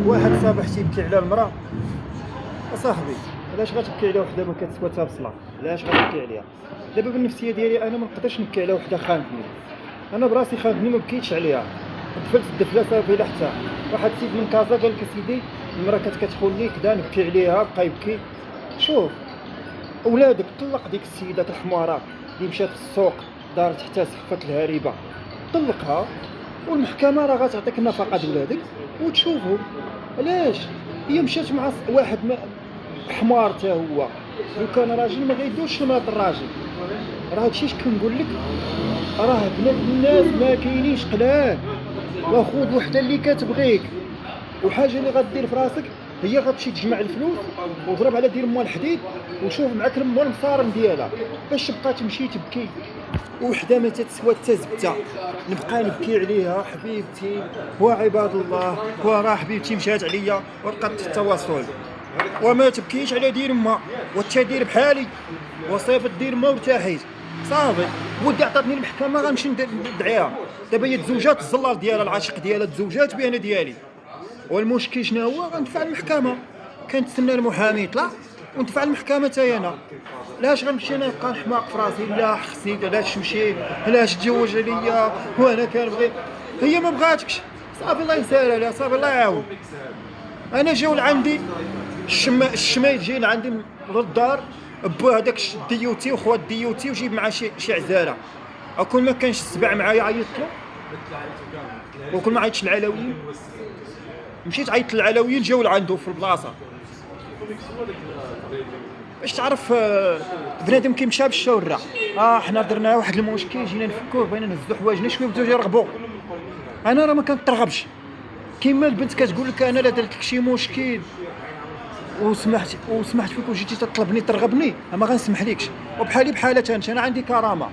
واحد صباح تيبكي على المراه. اصاحبي علاش غتبكي على وحده ما كتسوى حتى بصله؟ علاش غتبكي عليها؟ دابا بالنفسيه ديالي انا ما نقدرش نبكي على وحده خانتني. انا براسي خانتني ما بكيتش عليها، دفلت الدفله صافي لا حتى واحد السيد من كازا قال لك اسيدي المراه كتخونني كدا نبكي عليها. بقى يبكي. شوف اولادك طلق ديك السيده الحماره اللي مشات للسوق دارت حتى سخفت الهريبه، طلقها والمحكمه راه غتعطيك النفقه ديال ولادك وتشوفهم. علاش هي مشات مع واحد حمار حتى هو؟ لو كان راجل ما غيدوش مرات الراجل. راه هادشي اش كنقول لك، راه بنات الناس ما كاينينش قلال. وخذ وحده اللي كتبغيك، وحاجه اللي غدير في راسك هي غتمشي تجمع الفلوس وضرب على دير مال الحديد وشوف معاك المصارم ديالها باش تبقى تمشي تبكي. وحده ما تتسوى حتى زبده نبقى نبكي عليها. حبيبتي وعباد الله وراه حبيبتي مشات عليا ورقدت التواصل. وما تبكيش على دير ما وانت دير بحالي وصيفط دير ما وارتاحيت صافي. ودي عطاتني المحكمه غنمشي ندعيها. دابا هي تزوجات الزلال ديالها العاشق ديالها تزوجات بي انا ديالي. والمشكل شنو هو؟ غندفع المحكمه. كنتسنى المحامي يطلع وندفع المحكمه حتى انا. علاش غنمشي انا نبقى نحماق في راسي؟ لا خصني علاش تمشي؟ علاش تزوج عليا وانا كنبغي؟ هي ما بغاتكش صافي الله يسهل عليها صافي الله يعاون. انا جاو لعندي الشمايت جاي لعندي للدار با هذاك الديوتي وخوات الديوتي وجيب معاه شي عزاله. اكون ما كانش السبع معايا عيطت له، وكل ما عيطش العلويين مشيت عيطت للعلويين جاو لعندو في البلاصه باش تعرف. بنادم كيمشى بالشورة. حنا درنا واحد المشكل جينا نفكوه بغينا نهزو حوايجنا شويه بداو يرغبوا. انا راه ما كنترغبش كيما البنت كتقول لك انا لا درت لك شي مشكل وسمحت فيك وجيتي تطلبني ترغبني ما غنسمح لكش. وبحالي بحالك انا عندي كرامه،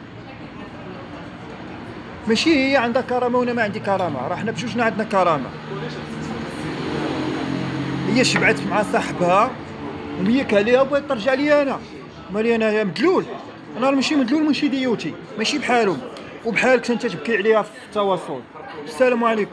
ماشي هي عندها كرامه وانا ما عندي كرامه. راه حنا بجوجنا عندنا كرامه. هي شبعت مع صاحبها وميك عليها وبغات ترجع لي انا. مالي انا مدلول؟ انا ماشي مدلول ماشي ديوتي ماشي بحالهم. وبحالك انت تبكي عليها في التواصل. السلام عليكم.